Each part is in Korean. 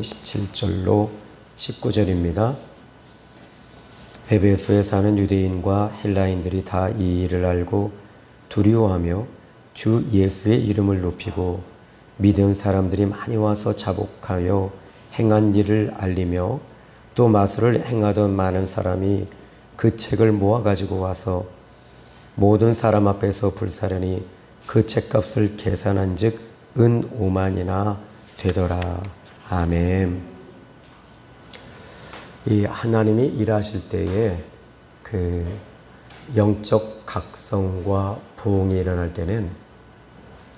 17절로 19절입니다. 에베소에 사는 유대인과 헬라인들이 다 이 일을 알고 두려워하며 주 예수의 이름을 높이고 믿은 사람들이 많이 와서 자복하여 행한 일을 알리며 또 마술을 행하던 많은 사람이 그 책을 모아 가지고 와서 모든 사람 앞에서 불사르니 그 책값을 계산한 즉 은 5만이나 되더라. 아멘. 이 하나님이 일하실 때에 그 영적 각성과 부흥이 일어날 때는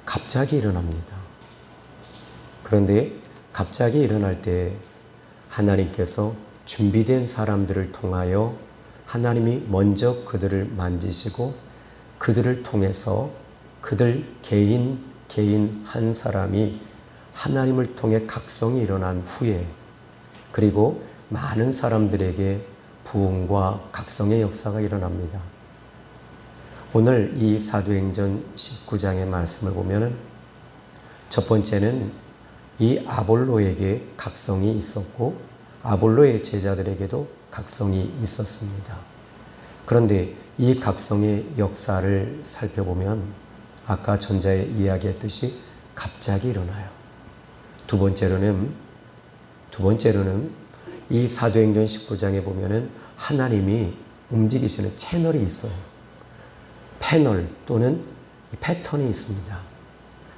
갑자기 일어납니다. 그런데 갑자기 일어날 때 하나님께서 준비된 사람들을 통하여 하나님이 먼저 그들을 만지시고 그들을 통해서 그들 개인 한 사람이 하나님을 통해 각성이 일어난 후에 그리고 많은 사람들에게 부흥과 각성의 역사가 일어납니다. 오늘 이 사도행전 19장의 말씀을 보면은 첫 번째는 이 아볼로에게 각성이 있었고 아볼로의 제자들에게도 각성이 있었습니다. 그런데 이 각성의 역사를 살펴보면 아까 전자에 이야기했듯이 갑자기 일어나요. 두 번째로는 이 사도행전 19장에 보면은 하나님이 움직이시는 채널이 있어요. 패널 또는 패턴이 있습니다.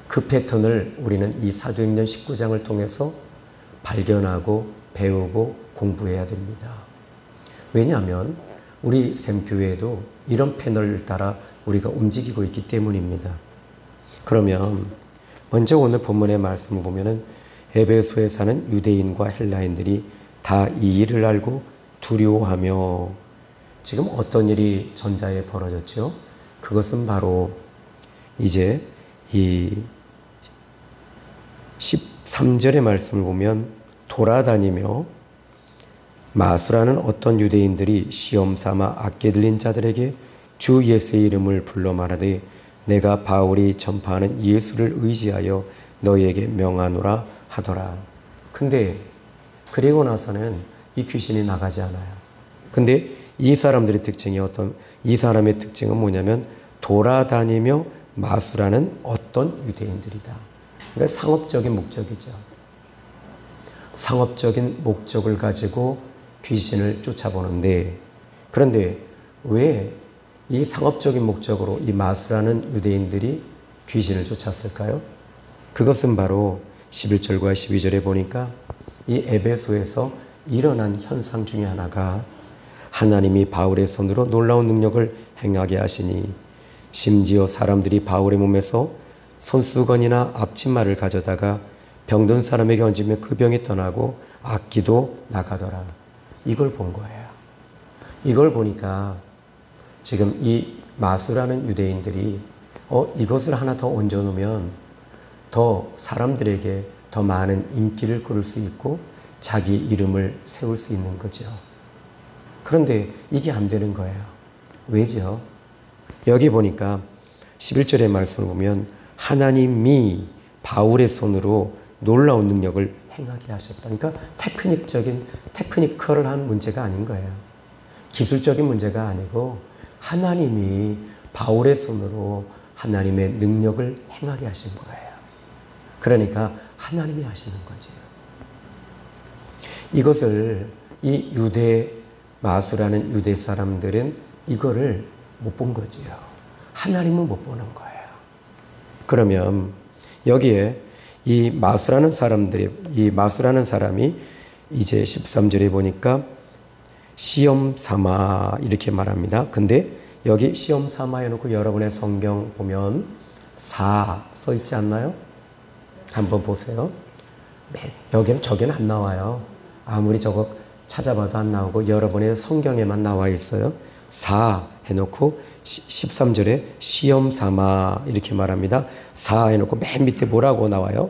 그 패턴을 우리는 이 사도행전 19장을 통해서 발견하고 배우고 공부해야 됩니다. 왜냐하면 우리 샘교회에도 이런 패널을 따라 우리가 움직이고 있기 때문입니다. 그러면 먼저 오늘 본문의 말씀을 보면은 에베소에 사는 유대인과 헬라인들이 다 이 일을 알고 두려워하며 지금 어떤 일이 전자에 벌어졌죠? 그것은 바로 이제 이 13절의 말씀을 보면 돌아다니며 마술하는 어떤 유대인들이 시험 삼아 악기 들린 자들에게 주 예수의 이름을 불러 말하되 내가 바울이 전파하는 예수를 의지하여 너희에게 명하노라 하더라. 근데 그리고 나서는 이 귀신이 나가지 않아요. 근데 이 사람들의 특징이 이 사람의 특징은 뭐냐면 돌아다니며 마술하는 어떤 유대인들이다. 그러니까 상업적인 목적이죠. 상업적인 목적을 가지고 귀신을 쫓아보는데 그런데 왜 이 상업적인 목적으로 이 마술하는 유대인들이 귀신을 쫓았을까요? 그것은 바로 11절과 12절에 보니까 이 에베소에서 일어난 현상 중에 하나가 하나님이 바울의 손으로 놀라운 능력을 행하게 하시니 심지어 사람들이 바울의 몸에서 손수건이나 앞치마를 가져다가 병든 사람에게 얹으면 그 병이 떠나고 악기도 나가더라. 이걸 본 거예요. 이걸 보니까 지금 이 마술하는 유대인들이 이것을 하나 더 얹어놓으면 더 사람들에게 더 많은 인기를 끌을 수 있고 자기 이름을 세울 수 있는 거죠. 그런데 이게 안 되는 거예요. 왜죠? 여기 보니까 11절의 말씀을 보면 하나님이 바울의 손으로 놀라운 능력을 행하게 하셨다. 그러니까 테크니컬한 문제가 아닌 거예요. 기술적인 문제가 아니고 하나님이 바울의 손으로 하나님의 능력을 행하게 하신 거예요. 그러니까 하나님이 하시는 거죠. 이것을 이 유대 마술하는 유대 사람들은 이거를 못 본 거죠. 하나님은 못 보는 거예요. 그러면 여기에 이 마술하는 사람이 이제 13절에 보니까 시험 삼아 이렇게 말합니다. 근데 여기 시험 삼아 해놓고 여러분의 성경 보면 사 써 있지 않나요? 한번 보세요. 여기는 저기는 안 나와요. 아무리 저거 찾아봐도 안 나오고 여러분의 성경에만 나와 있어요. 사 해놓고 13절에 시험 삼아 이렇게 말합니다. 사 해놓고 맨 밑에 뭐라고 나와요?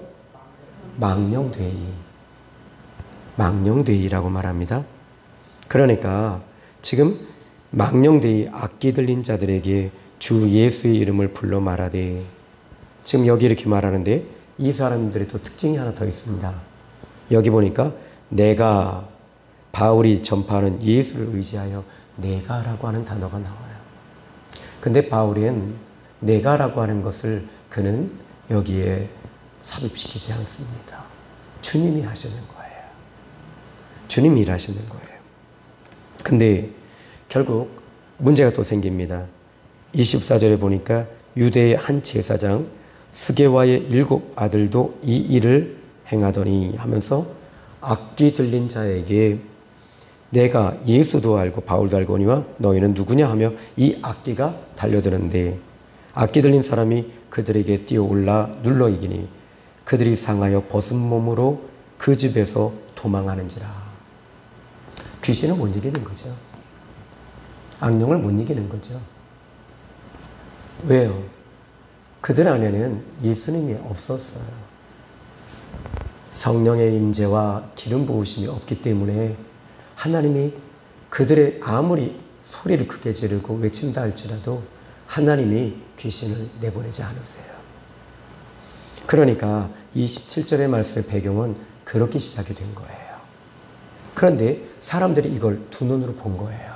망령되이라고 말합니다. 그러니까 지금 망령되이 악기 들린 자들에게 주 예수의 이름을 불러 말하되 지금 여기 이렇게 말하는데 이 사람들의 또 특징이 하나 더 있습니다. 여기 보니까 내가, 바울이 전파하는 예수를 의지하여 내가라고 하는 단어가 나와요. 근데 바울은 내가라고 하는 것을 그는 여기에 삽입시키지 않습니다. 주님이 하시는 거예요. 주님이 일하시는 거예요. 근데 결국 문제가 또 생깁니다. 24절에 보니까 유대의 한 제사장 스게와의 7 아들도 이 일을 행하더니 하면서 악기 들린 자에게 내가 예수도 알고 바울도 알거니와 너희는 누구냐 하며 이 악기가 달려드는데 악기 들린 사람이 그들에게 뛰어올라 눌러 이기니 그들이 상하여 벗은 몸으로 그 집에서 도망하는지라. 귀신은 못 이기는 거죠. 악령을 못 이기는 거죠. 왜요? 그들 안에는 예수님이 없었어요. 성령의 임재와 기름 부으심이 없기 때문에 하나님이 그들의 아무리 소리를 크게 지르고 외친다 할지라도 하나님이 귀신을 내보내지 않으세요. 그러니까 이 17절의 말씀의 배경은 그렇게 시작이 된 거예요. 그런데 사람들이 이걸 두 눈으로 본 거예요.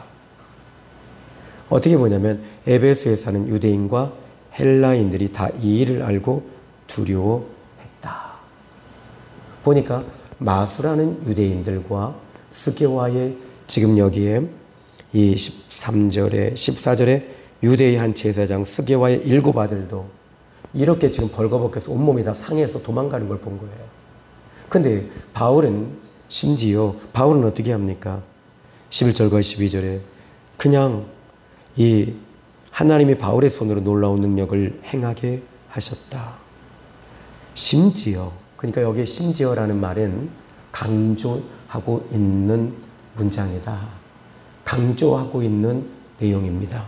어떻게 보냐면 에베소에 사는 유대인과 헬라인들이 다 이 일을 알고 두려워했다. 보니까 마수라는 유대인들과 스게와의 지금 여기에 이 13절에 14절에 유대의 한 제사장 스게와의 7 아들도 이렇게 지금 벌거벗겨서 온몸이 다 상해서 도망가는 걸 본 거예요. 근데 바울은 심지어 바울은 어떻게 합니까? 11절과 12절에 그냥 이 하나님이 바울의 손으로 놀라운 능력을 행하게 하셨다. 심지어, 그러니까 여기 심지어라는 말은 강조하고 있는 문장이다. 강조하고 있는 내용입니다.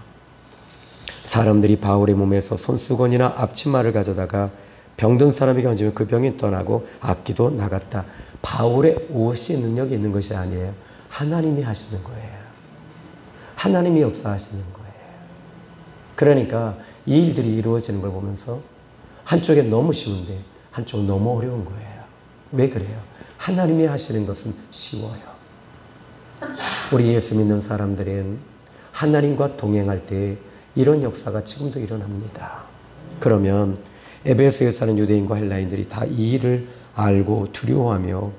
사람들이 바울의 몸에서 손수건이나 앞치마를 가져다가 병든 사람에게 얹으면 그 병이 떠나고 악기도 나갔다. 바울의 옷이 능력이 있는 것이 아니에요. 하나님이 하시는 거예요. 하나님이 역사하시는 거예요. 그러니까 이 일들이 이루어지는 걸 보면서 한쪽엔 너무 쉬운데 한쪽은 너무 어려운 거예요. 왜 그래요? 하나님이 하시는 것은 쉬워요. 우리 예수 믿는 사람들은 하나님과 동행할 때 이런 역사가 지금도 일어납니다. 그러면 에베소에 사는 유대인과 헬라인들이 다 이 일을 알고 두려워하며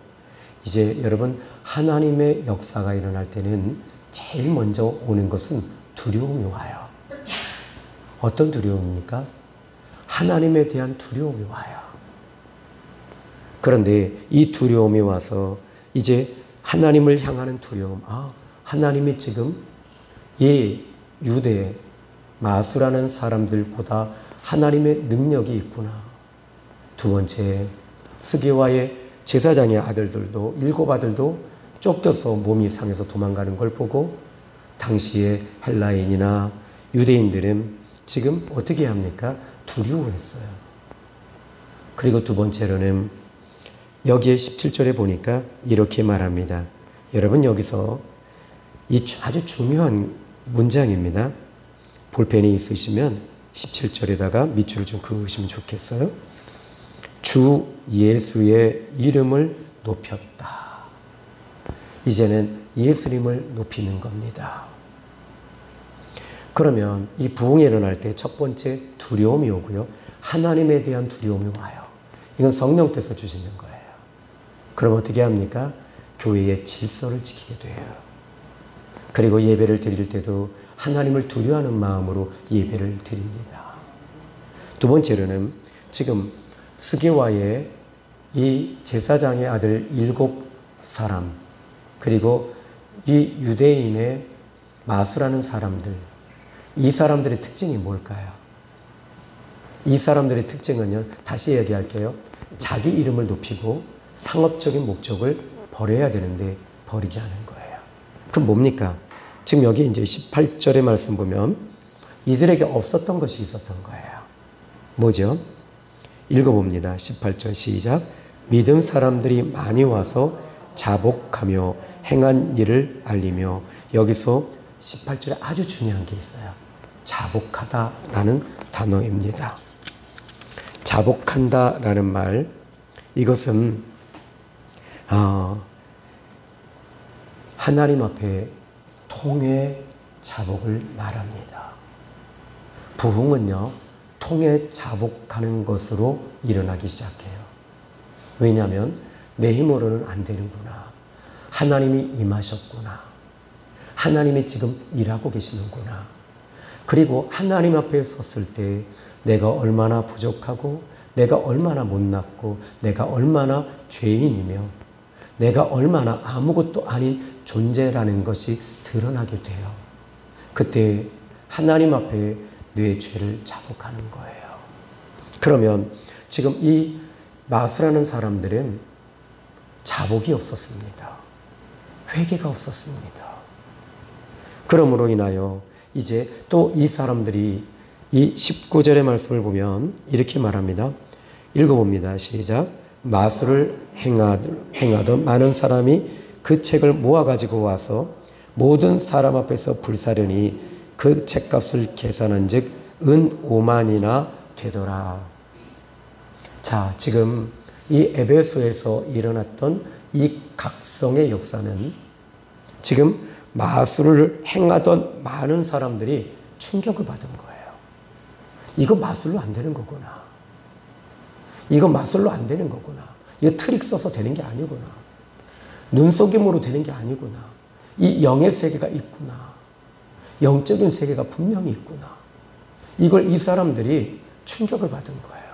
이제 여러분 하나님의 역사가 일어날 때는 제일 먼저 오는 것은 두려움이 와요. 어떤 두려움입니까? 하나님에 대한 두려움이 와요. 그런데 이 두려움이 와서 이제 하나님을 향하는 두려움. 하나님이 지금 이 유대 마수라는 사람들보다 하나님의 능력이 있구나. 두 번째, 스게와의 제사장의 아들들도 7 아들도 쫓겨서 몸이 상해서 도망가는 걸 보고 당시의 헬라인이나 유대인들은 지금 어떻게 합니까? 두려워했어요. 그리고 두 번째로는 여기에 17절에 보니까 이렇게 말합니다. 여러분 여기서 이 아주 중요한 문장입니다. 볼펜이 있으시면 17절에다가 밑줄을 좀 그으시면 좋겠어요. 주 예수의 이름을 높였다. 이제는 예수님을 높이는 겁니다. 그러면 이 부흥이 일어날 때 첫 번째 두려움이 오고요. 하나님에 대한 두려움이 와요. 이건 성령께서 주시는 거예요. 그럼 어떻게 합니까? 교회의 질서를 지키게 돼요. 그리고 예배를 드릴 때도 하나님을 두려워하는 마음으로 예배를 드립니다. 두 번째로는 지금 스게와의 이 제사장의 아들 7 사람 그리고 이 유대인의 마수라는 사람들, 이 사람들의 특징이 뭘까요? 이 사람들의 특징은요, 다시 얘기할게요. 자기 이름을 높이고 상업적인 목적을 버려야 되는데 버리지 않은 거예요. 그럼 뭡니까? 지금 여기 이제 18절의 말씀 보면 이들에게 없었던 것이 있었던 거예요. 뭐죠? 읽어봅니다. 18절 시작. 믿은 사람들이 많이 와서 자복하며 행한 일을 알리며, 여기서 18절에 아주 중요한 게 있어요. 자복하다라는 단어입니다. 자복한다라는 말, 이것은 하나님 앞에 통해 자복을 말합니다. 부흥은요, 통해 자복하는 것으로 일어나기 시작해요. 왜냐하면 내 힘으로는 안 되는구나. 하나님이 임하셨구나. 하나님이 지금 일하고 계시는구나. 그리고 하나님 앞에 섰을 때 내가 얼마나 부족하고 내가 얼마나 못났고 내가 얼마나 죄인이며 내가 얼마나 아무것도 아닌 존재라는 것이 드러나게 돼요. 그때 하나님 앞에 내 죄를 자복하는 거예요. 그러면 지금 이 마수라는 사람들은 자복이 없었습니다. 회개가 없었습니다. 그러므로 인하여 이제 또 이 사람들이 이 19절의 말씀을 보면 이렇게 말합니다. 읽어봅니다. 시작. 마수를 행하던 많은 사람이 그 책을 모아가지고 와서 모든 사람 앞에서 불사르니 그 책값을 계산한 즉 은 5만이나 되더라. 자, 지금 이 에베소에서 일어났던 이 각성의 역사는 지금 마술을 행하던 많은 사람들이 충격을 받은 거예요. 이거 마술로 안 되는 거구나. 이거 마술로 안 되는 거구나. 이거 트릭 써서 되는 게 아니구나. 눈속임으로 되는 게 아니구나. 이 영의 세계가 있구나. 영적인 세계가 분명히 있구나. 이걸 이 사람들이 충격을 받은 거예요.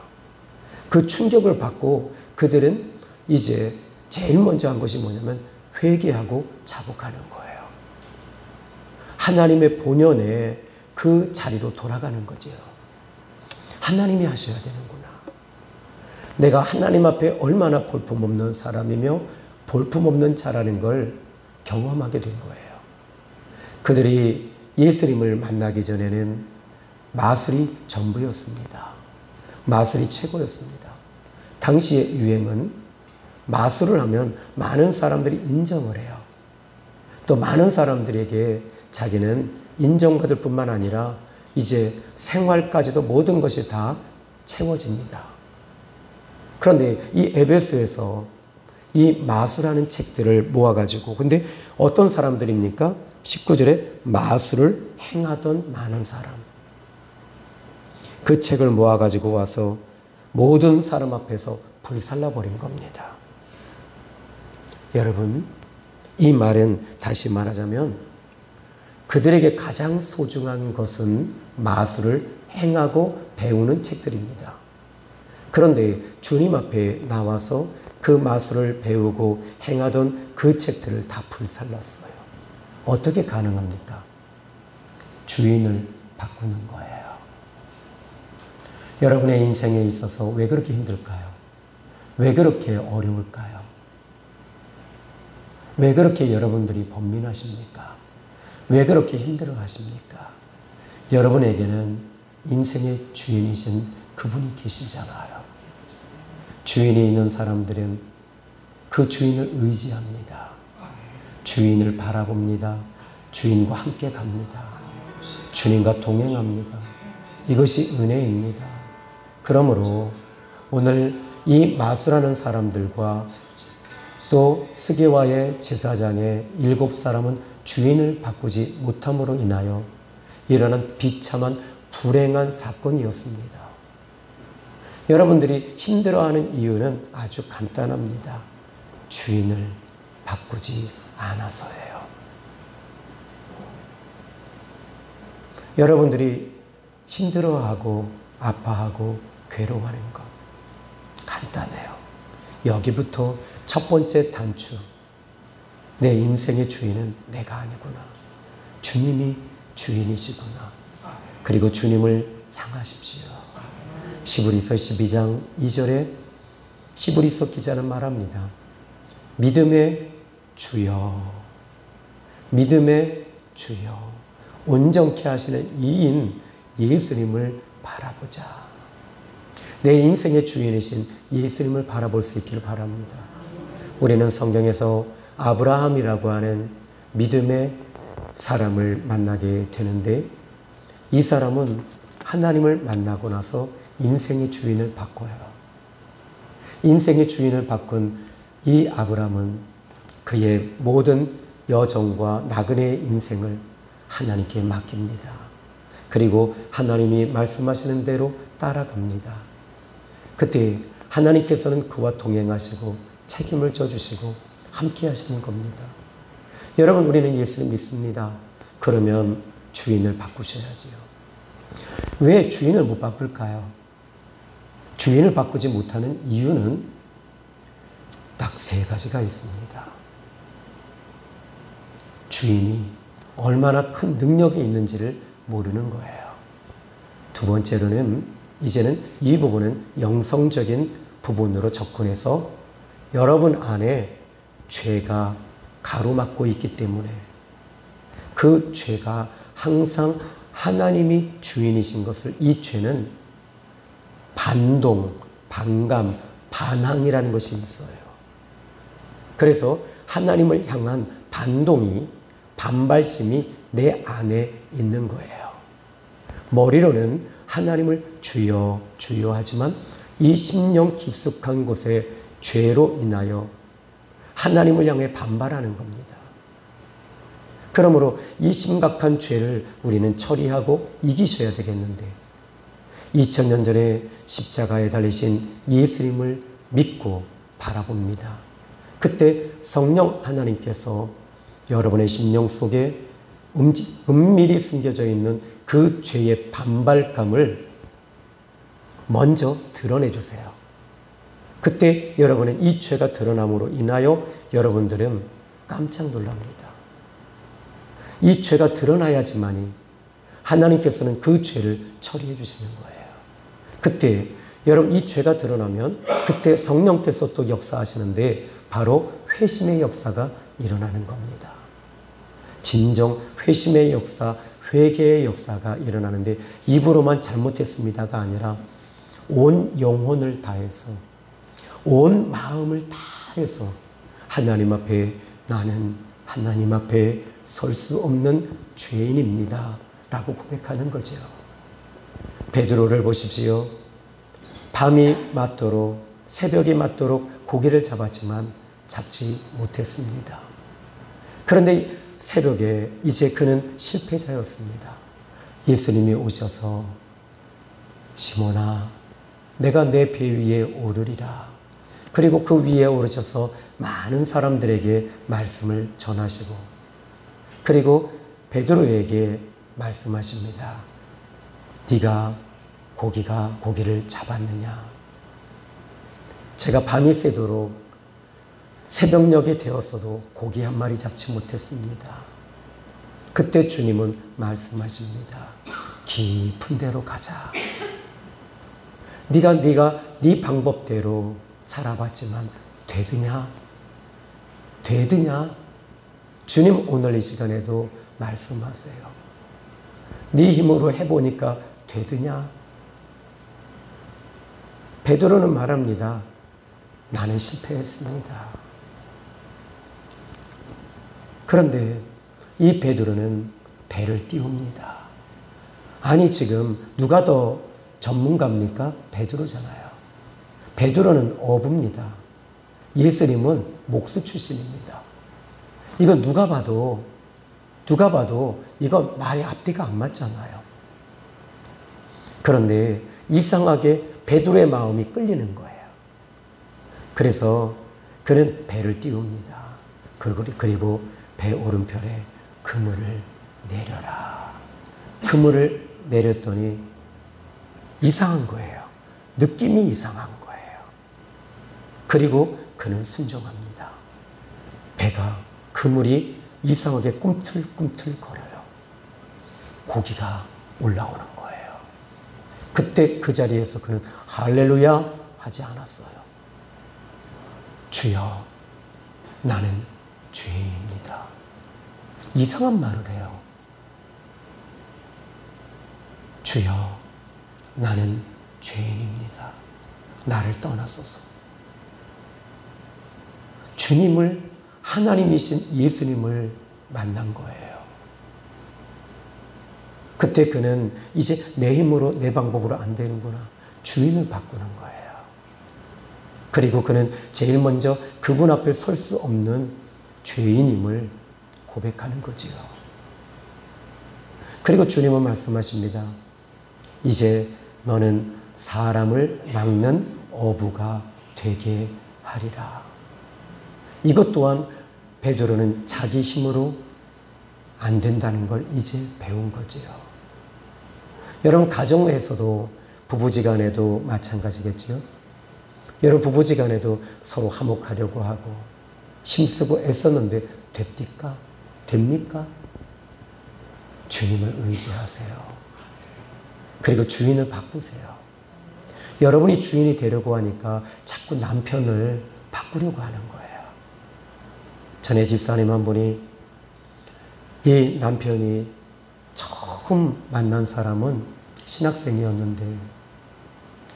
그 충격을 받고 그들은 이제 제일 먼저 한 것이 뭐냐면 회개하고 자복하는 거예요. 하나님의 본연의 그 자리로 돌아가는 거죠. 하나님이 하셔야 되는구나. 내가 하나님 앞에 얼마나 볼품없는 사람이며 볼품없는 자라는 걸 경험하게 된 거예요. 그들이 예수님을 만나기 전에는 마술이 전부였습니다. 마술이 최고였습니다. 당시의 유행은 마술을 하면 많은 사람들이 인정을 해요. 또 많은 사람들에게 자기는 인정받을 뿐만 아니라 이제 생활까지도 모든 것이 다 채워집니다. 그런데 이 에베소에서 이 마술하는 책들을 모아가지고 근데 어떤 사람들입니까? 19절에 마술을 행하던 많은 사람. 그 책을 모아가지고 와서 모든 사람 앞에서 불살라버린 겁니다. 여러분, 이 말은 다시 말하자면 그들에게 가장 소중한 것은 마술을 행하고 배우는 책들입니다. 그런데 주님 앞에 나와서 그 마술을 배우고 행하던 그 책들을 다 불살랐어요. 어떻게 가능합니까? 주인을 바꾸는 거예요. 여러분의 인생에 있어서 왜 그렇게 힘들까요? 왜 그렇게 어려울까요? 왜 그렇게 여러분들이 번민하십니까? 왜 그렇게 힘들어 하십니까? 여러분에게는 인생의 주인이신 그분이 계시잖아요. 주인이 있는 사람들은 그 주인을 의지합니다. 주인을 바라봅니다. 주인과 함께 갑니다. 주님과 동행합니다. 이것이 은혜입니다. 그러므로 오늘 이 마술하는 사람들과 또 스게와의 제사장의 7사람은 주인을 바꾸지 못함으로 인하여 일어난 비참한 불행한 사건이었습니다. 여러분들이 힘들어하는 이유는 아주 간단합니다. 주인을 바꾸지 않아서예요. 여러분들이 힘들어하고 아파하고 괴로워하는 것 간단해요. 여기부터 첫 번째 단추. 내 인생의 주인은 내가 아니구나. 주님이 주인이시구나. 그리고 주님을 향하십시오. 시브리서 12장 2절에 시브리서 기자는 말합니다. 믿음의 주여, 믿음의 주여, 온전케 하시는 이인 예수님을 바라보자. 내 인생의 주인이신 예수님을 바라볼 수 있기를 바랍니다. 우리는 성경에서 아브라함이라고 하는 믿음의 사람을 만나게 되는데 이 사람은 하나님을 만나고 나서 인생의 주인을 바꿔요. 인생의 주인을 바꾼 이 아브라함은 그의 모든 여정과 나그네의 인생을 하나님께 맡깁니다. 그리고 하나님이 말씀하시는 대로 따라갑니다. 그때 하나님께서는 그와 동행하시고 책임을 져주시고 함께 하시는 겁니다. 여러분, 우리는 예수를 믿습니다. 그러면 주인을 바꾸셔야지요. 왜 주인을 못 바꿀까요? 주인을 바꾸지 못하는 이유는 딱 3가지가 있습니다. 주인이 얼마나 큰 능력이 있는지를 모르는 거예요. 두 번째로는 이제는 이 부분은 영성적인 부분으로 접근해서 여러분 안에 죄가 가로막고 있기 때문에 그 죄가 항상 하나님이 주인이신 것을, 이 죄는 반동, 반감, 반항이라는 것이 있어요. 그래서 하나님을 향한 반동이, 반발심이 내 안에 있는 거예요. 머리로는 하나님을 주여 주여 하지만 이 심령 깊숙한 곳에 죄로 인하여 하나님을 향해 반발하는 겁니다. 그러므로 이 심각한 죄를 우리는 처리하고 이기셔야 되겠는데 2000년 전에 십자가에 달리신 예수님을 믿고 바라봅니다. 그때 성령 하나님께서 여러분의 심령 속에 은밀히 숨겨져 있는 그 죄의 반발감을 먼저 드러내 주세요. 그때 여러분은 이 죄가 드러남으로 인하여 여러분들은 깜짝 놀랍니다. 이 죄가 드러나야지만이 하나님께서는 그 죄를 처리해 주시는 거예요. 그때 여러분, 이 죄가 드러나면 그때 성령께서 또 역사하시는데 바로 회심의 역사가 일어나는 겁니다. 진정 회심의 역사, 회개의 역사가 일어나는데 입으로만 잘못했습니다가 아니라 온 영혼을 다해서, 온 마음을 다해서 하나님 앞에, 나는 하나님 앞에 설 수 없는 죄인입니다 라고 고백하는 거죠. 베드로를 보십시오. 밤이 맞도록, 새벽이 맞도록 고기를 잡았지만 잡지 못했습니다. 그런데 새벽에 이제 그는 실패자였습니다. 예수님이 오셔서 시몬아, 내가 내 배 위에 오르리라. 그리고 그 위에 오르셔서 많은 사람들에게 말씀을 전하시고, 그리고 베드로에게 말씀하십니다. 네가 고기를 잡았느냐? 제가 밤이 새도록 새벽녘이 되었어도 고기 한 마리 잡지 못했습니다. 그때 주님은 말씀하십니다. 깊은 데로 가자. 네가 네 방법대로 살아봤지만 되드냐? 주님 오늘 이 시간에도 말씀하세요. 네 힘으로 해보니까 되드냐? 베드로는 말합니다. 나는 실패했습니다. 그런데 이 베드로는 배를 띄웁니다. 아니, 지금 누가 더 전문가입니까? 베드로잖아요. 베드로는 어부입니다. 예수님은 목수 출신입니다. 이건 누가 봐도 이거 말이 앞뒤가 안 맞잖아요. 그런데 이상하게 베드로의 마음이 끌리는 거예요. 그래서 그는 배를 띄웁니다. 그리고 배 오른편에 그물을 내려라. 그물을 내렸더니 이상한 거예요. 느낌이 이상한 거예요. 그리고 그는 순종합니다. 그물이 이상하게 꿈틀꿈틀 걸어요. 고기가 올라오는 거예요. 그때 그 자리에서 그는 할렐루야 하지 않았어요. 주여, 나는 죄인입니다. 이상한 말을 해요. 주여, 나는 죄인입니다. 나를 떠나소서. 주님을, 하나님이신 예수님을 만난 거예요. 그때 그는 이제 내 힘으로, 내 방법으로 안 되는구나. 주인을 바꾸는 거예요. 그리고 그는 제일 먼저 그분 앞에 설 수 없는 죄인임을 고백하는 거지요. 그리고 주님은 말씀하십니다. 이제 너는 사람을 막는 어부가 되게 하리라. 이것 또한 베드로는 자기 힘으로 안 된다는 걸 이제 배운 거지요. 여러분 가정에서도 부부지간에도 마찬가지겠지요. 여러분 부부지간에도 서로 화목하려고 하고 힘쓰고 애썼는데 됩니까? 주님을 의지하세요. 그리고 주인을 바꾸세요. 여러분이 주인이 되려고 하니까 자꾸 남편을 바꾸려고 하는 거예요. 전에 집사님 한 분이 이 남편이 처음 만난 사람은 신학생이었는데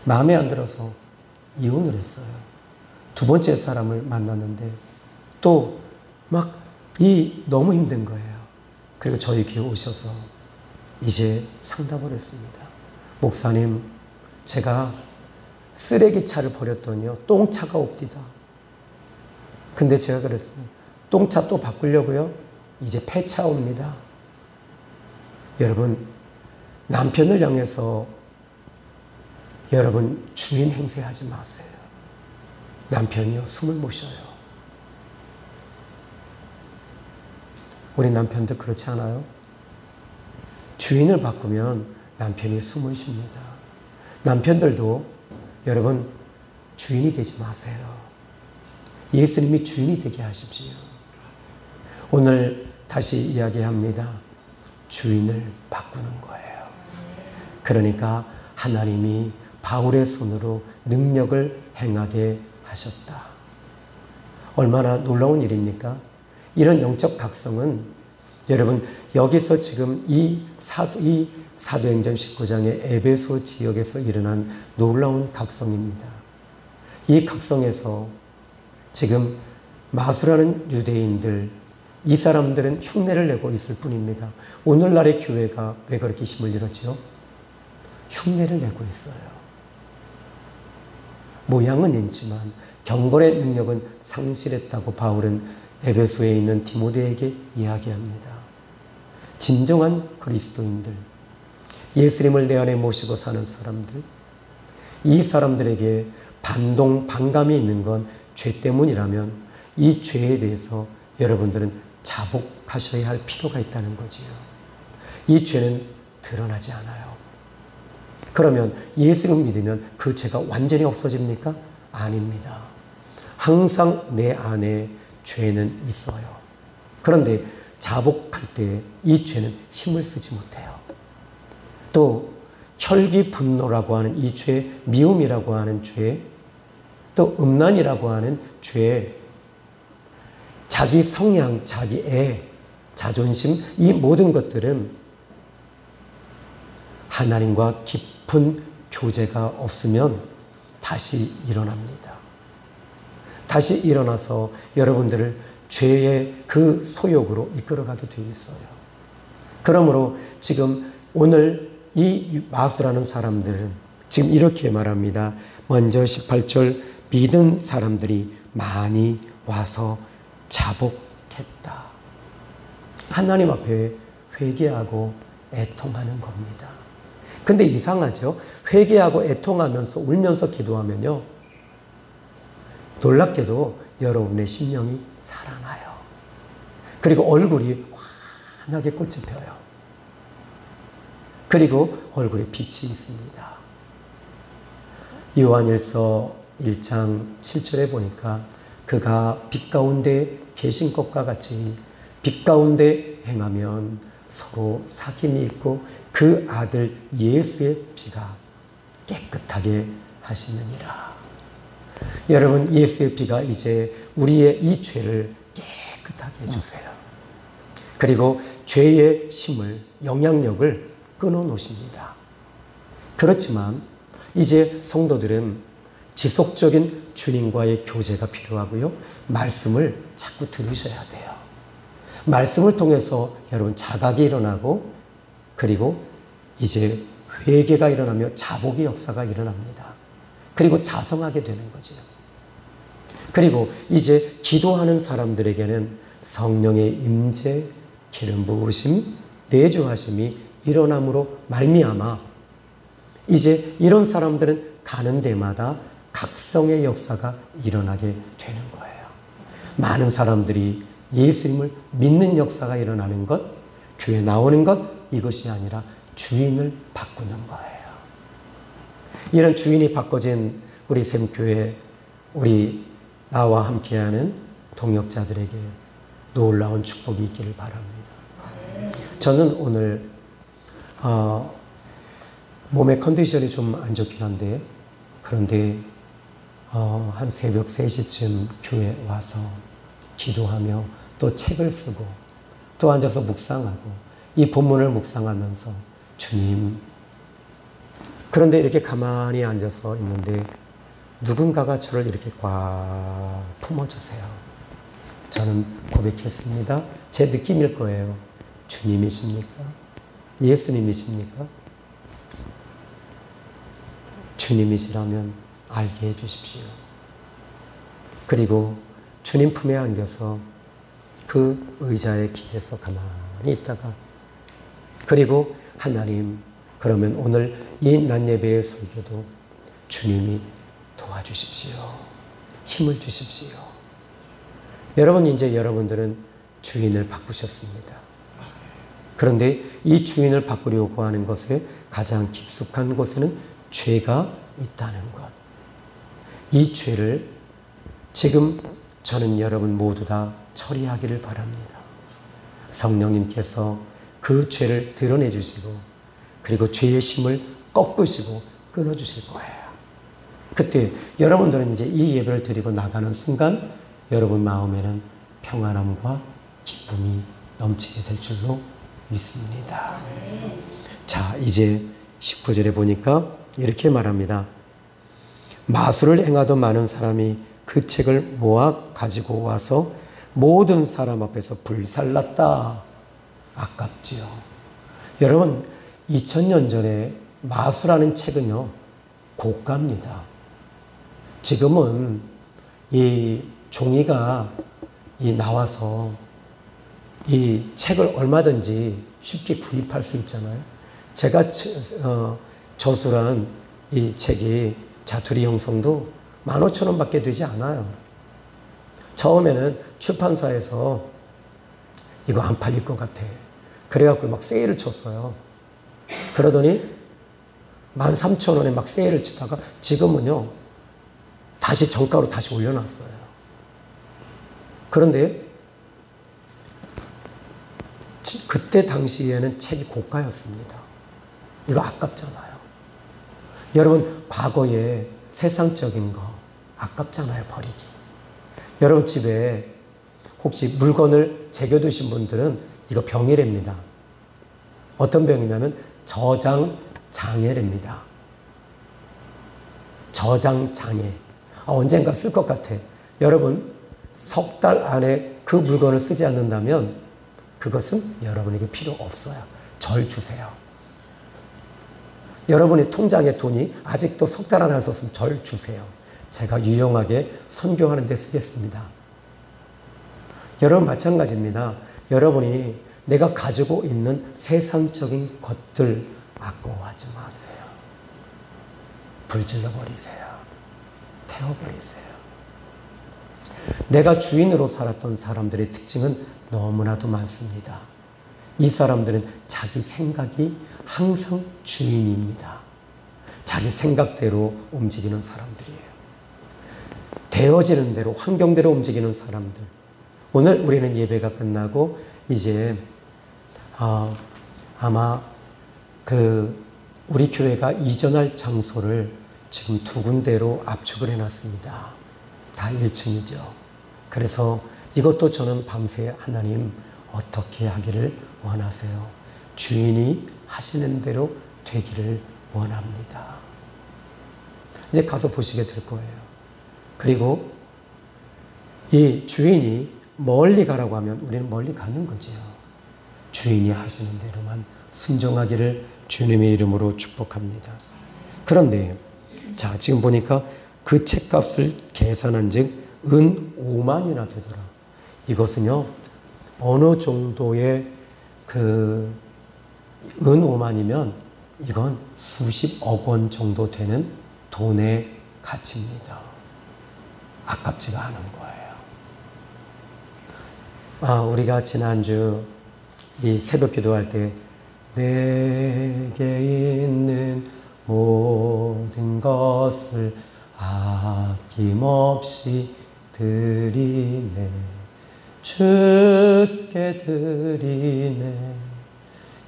마음에 안 들어서 이혼을 했어요. 두 번째 사람을 만났는데 또 막 너무 힘든 거예요. 그리고 저희 교회 오셔서 이제 상담을 했습니다. 목사님, 제가 쓰레기차를 버렸더니요 똥차가 옵디다. 근데 제가 그랬어요. 똥차 또 바꾸려고요? 이제 폐차 옵니다. 여러분, 남편을 향해서 여러분 주인 행세하지 마세요. 남편이요 숨을 못 쉬어요. 우리 남편들 그렇지 않아요? 주인을 바꾸면 남편이 숨을 쉽니다. 남편들도 여러분 주인이 되지 마세요. 예수님이 주인이 되게 하십시오. 오늘 다시 이야기합니다. 주인을 바꾸는 거예요. 그러니까 하나님이 바울의 손으로 능력을 행하게 하셨다. 얼마나 놀라운 일입니까? 이런 영적 각성은 여러분 여기서 지금 이 사도행전 19장의 에베소 지역에서 일어난 놀라운 각성입니다. 이 각성에서 지금 마수라는 유대인들, 이 사람들은 흉내를 내고 있을 뿐입니다. 오늘날의 교회가 왜 그렇게 힘을 잃었지요? 흉내를 내고 있어요. 모양은 있지만 경건의 능력은 상실했다고 바울은 에베소에 있는 디모데에게 이야기합니다. 진정한 그리스도인들, 예수님을 내 안에 모시고 사는 사람들, 이 사람들에게 반감이 있는 건 죄 때문이라면 이 죄에 대해서 여러분들은 자복하셔야 할 필요가 있다는 거지요. 이 죄는 드러나지 않아요. 그러면 예수를 믿으면 그 죄가 완전히 없어집니까? 아닙니다. 항상 내 안에 죄는 있어요. 그런데 자복할 때 이 죄는 힘을 쓰지 못해요. 또 혈기 분노라고 하는 이 죄, 미움이라고 하는 죄, 또 음란이라고 하는 죄, 자기 성향, 자기 애, 자존심, 이 모든 것들은 하나님과 깊은 교제가 없으면 다시 일어납니다. 다시 일어나서 여러분들을 죄의 그 소욕으로 이끌어가게 되어 있어요. 그러므로 지금 오늘 이 마수라는 사람들은 지금 이렇게 말합니다. 먼저 18절 믿은 사람들이 많이 와서 자복했다. 하나님 앞에 회개하고 애통하는 겁니다. 근데 이상하죠? 회개하고 애통하면서 울면서 기도하면요, 놀랍게도 여러분의 심령이 살아나요. 그리고 얼굴이 환하게 꽃이 펴요. 그리고 얼굴에 빛이 있습니다. 요한일서 1장 7절에 보니까 그가 빛 가운데 계신 것과 같이 빛 가운데 행하면 서로 사귐이 있고 그 아들 예수의 피가 깨끗하게 하시느니라. 여러분, 예수의 피가 이제 우리의 이 죄를 깨끗하게 해주세요. 그리고 죄의 힘을, 영향력을 끊어놓으십니다. 그렇지만 이제 성도들은 지속적인 주님과의 교제가 필요하고요. 말씀을 자꾸 들으셔야 돼요. 말씀을 통해서 여러분 자각이 일어나고, 그리고 이제 회개가 일어나며 자복의 역사가 일어납니다. 그리고 자성하게 되는 거죠. 그리고 이제 기도하는 사람들에게는 성령의 임재, 기름 부으심, 내주하심이 일어남으로 말미암아 이제 이런 사람들은 가는 데마다 각성의 역사가 일어나게 되는 거예요. 많은 사람들이 예수님을 믿는 역사가 일어나는 것, 교회 나오는 것, 이것이 아니라 주인을 바꾸는 거예요. 이런 주인이 바꿔진 우리 샘교회, 우리 나와 함께하는 동역자들에게 놀라운 축복이 있기를 바랍니다. 저는 오늘 몸의 컨디션이 좀 안 좋긴 한데, 그런데 한 새벽 3시쯤 교회 와서 기도하며 또 책을 쓰고 또 앉아서 묵상하고 이 본문을 묵상하면서 주님, 그런데 이렇게 가만히 앉아서 있는데 누군가가 저를 이렇게 꽉 품어주세요. 저는 고백했습니다. 제 느낌일 거예요. 주님이십니까? 예수님이십니까? 주님이시라면 알게 해주십시오. 그리고 주님 품에 안겨서 그 의자에 기대서 가만히 있다가, 그리고 하나님, 그러면 오늘 이 낮예배의 설교도 주님이 도와주십시오. 힘을 주십시오. 여러분, 이제 여러분들은 주인을 바꾸셨습니다. 그런데 이 주인을 바꾸려고 하는 것에 가장 깊숙한 곳에는 죄가 있다는 것. 이 죄를 지금 저는 여러분 모두 다 처리하기를 바랍니다. 성령님께서 그 죄를 드러내 주시고, 그리고 죄의 힘을 꺾으시고 끊어주실 거예요. 그때 여러분들은 이제 이 예배를 드리고 나가는 순간 여러분 마음에는 평안함과 기쁨이 넘치게 될 줄로 믿습니다. 자, 이제 19절에 보니까 이렇게 말합니다. 마술을 행하던 많은 사람이 그 책을 모아 가지고 와서 모든 사람 앞에서 불살랐다. 아깝지요. 여러분, 2000년 전에 마술하는 책은요, 고가입니다. 지금은 이 종이가 나와서 이 책을 얼마든지 쉽게 구입할 수 있잖아요. 제가 저술한 이 책이 자투리 형성도 15,000원밖에 되지 않아요. 처음에는 출판사에서 이거 안 팔릴 것 같아. 그래갖고 막 세일을 쳤어요. 그러더니 13,000원에 막 세일을 치다가 지금은요, 다시 정가로 다시 올려놨어요. 그런데 그때 당시에는 책이 고가였습니다. 이거 아깝잖아요. 여러분, 과거에 세상적인 거 아깝잖아요, 버리기. 여러분 집에 혹시 물건을 새겨두신 분들은 이거 병이랍니다. 어떤 병이냐면 저장장애랍니다. 저장장애. 언젠가 쓸 것 같아. 여러분, 석 달 안에 그 물건을 쓰지 않는다면 그것은 여러분에게 필요 없어요. 절 주세요. 여러분의 통장에 돈이 아직도 석 달 안에 안 썼으면 절 주세요. 제가 유용하게 선교하는 데 쓰겠습니다. 여러분 마찬가지입니다. 여러분이 내가 가지고 있는 세상적인 것들 아까워하지 마세요. 불질러 버리세요. 태워버리세요. 내가 주인으로 살았던 사람들의 특징은 너무나도 많습니다. 이 사람들은 자기 생각이 항상 주인입니다. 자기 생각대로 움직이는 사람들이에요. 되어지는 대로, 환경대로 움직이는 사람들. 오늘 우리는 예배가 끝나고 이제 아마 우리 교회가 이전할 장소를 지금 2군데로 압축을 해놨습니다. 다 1층이죠. 그래서 이것도 저는 밤새 하나님 어떻게 하기를 원하세요? 주인이 하시는 대로 되기를 원합니다. 이제 가서 보시게 될 거예요. 그리고 이 주인이 멀리 가라고 하면 우리는 멀리 가는 거죠. 주인이 하시는 대로만 순종하기를 주님의 이름으로 축복합니다. 그런데 자, 지금 보니까 그 책값을 계산한 즉 은 5만이나 되더라. 이것은요, 어느 정도의 은 5만이면 이건 수십억 원 정도 되는 돈의 가치입니다. 아깝지가 않은 거예요. 우리가 지난주 이 새벽 기도할 때 내게 있는 모든 것을 아낌없이 드리네, 주께 드리네,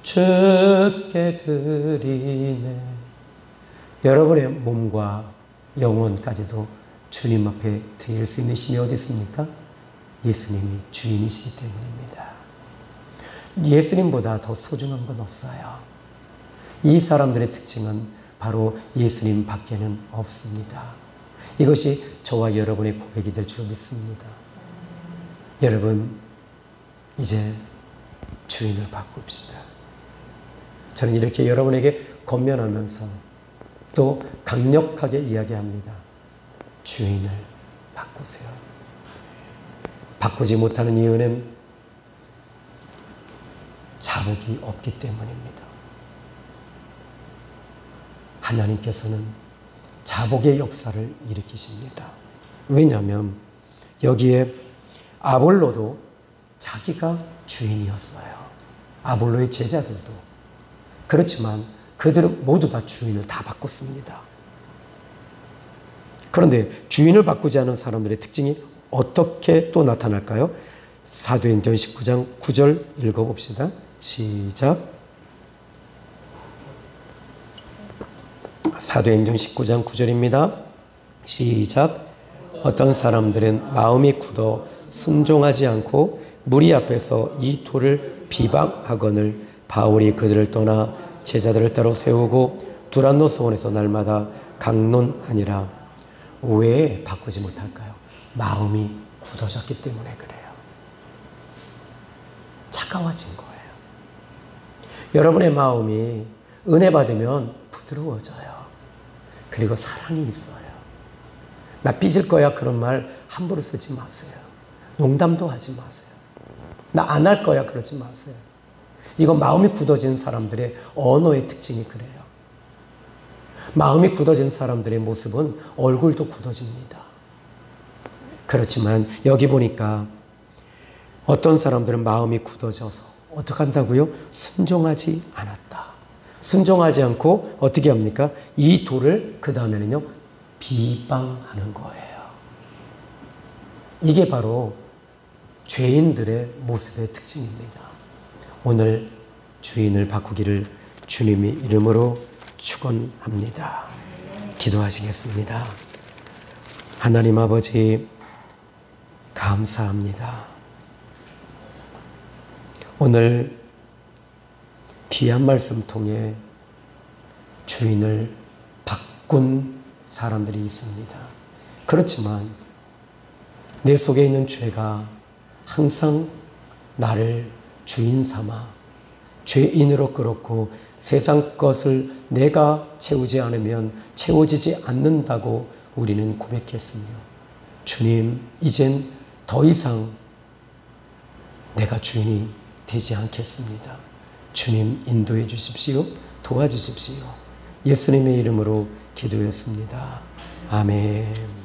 주께 드리네. 여러분의 몸과 영혼까지도 주님 앞에 드릴 수 있는 힘이 어디 있습니까? 예수님이 주인이시기 때문입니다. 예수님보다 더 소중한 건 없어요. 이 사람들의 특징은 바로 예수님 밖에는 없습니다. 이것이 저와 여러분의 고백이 될 줄 믿습니다. 여러분, 이제 주인을 바꿉시다. 저는 이렇게 여러분에게 권면하면서 또 강력하게 이야기합니다. 주인을 바꾸세요. 바꾸지 못하는 이유는 자복이 없기 때문입니다. 하나님께서는 자복의 역사를 일으키십니다. 왜냐하면 여기에 아볼로도 자기가 주인이었어요. 아볼로의 제자들도. 그렇지만 그들은 모두 다 주인을 다 바꿨습니다. 그런데 주인을 바꾸지 않은 사람들의 특징이 어떻게 또 나타날까요? 사도행전 19장 9절 읽어봅시다. 시작. 사도행전 19장 9절입니다. 시작. 어떤 사람들은 마음이 굳어 순종하지 않고 무리 앞에서 이 돌을 비방하거늘 바울이 그들을 떠나 제자들을 따로 세우고 두란노 소원에서 날마다 강론하니라. 왜 바꾸지 못할까요? 마음이 굳어졌기 때문에 그래요. 차가워진 거예요. 여러분의 마음이 은혜 받으면 부드러워져요. 그리고 사랑이 있어요. 나 삐질 거야 그런 말 함부로 쓰지 마세요. 농담도 하지 마세요. 나 안 할 거야 그러지 마세요. 이건 마음이 굳어진 사람들의 언어의 특징이 그래요. 마음이 굳어진 사람들의 모습은 얼굴도 굳어집니다. 그렇지만 여기 보니까 어떤 사람들은 마음이 굳어져서 어떻게 한다고요? 순종하지 않았다. 순종하지 않고 어떻게 합니까? 이 돌을 그 다음에는요, 비방하는 거예요. 이게 바로 죄인들의 모습의 특징입니다. 오늘 주인을 바꾸기를 주님의 이름으로 축원합니다. 기도하시겠습니다. 하나님 아버지, 감사합니다. 오늘 귀한 말씀 통해 주인을 바꾼 사람들이 있습니다. 그렇지만 내 속에 있는 죄가 항상 나를 주인 삼아 죄인으로 끌었고 세상 것을 내가 채우지 않으면 채워지지 않는다고 우리는 고백했으며, 주님, 이젠 더 이상 내가 주인이 되지 않겠습니다. 주님 인도해 주십시오. 도와주십시오. 예수님의 이름으로 기도했습니다. 아멘.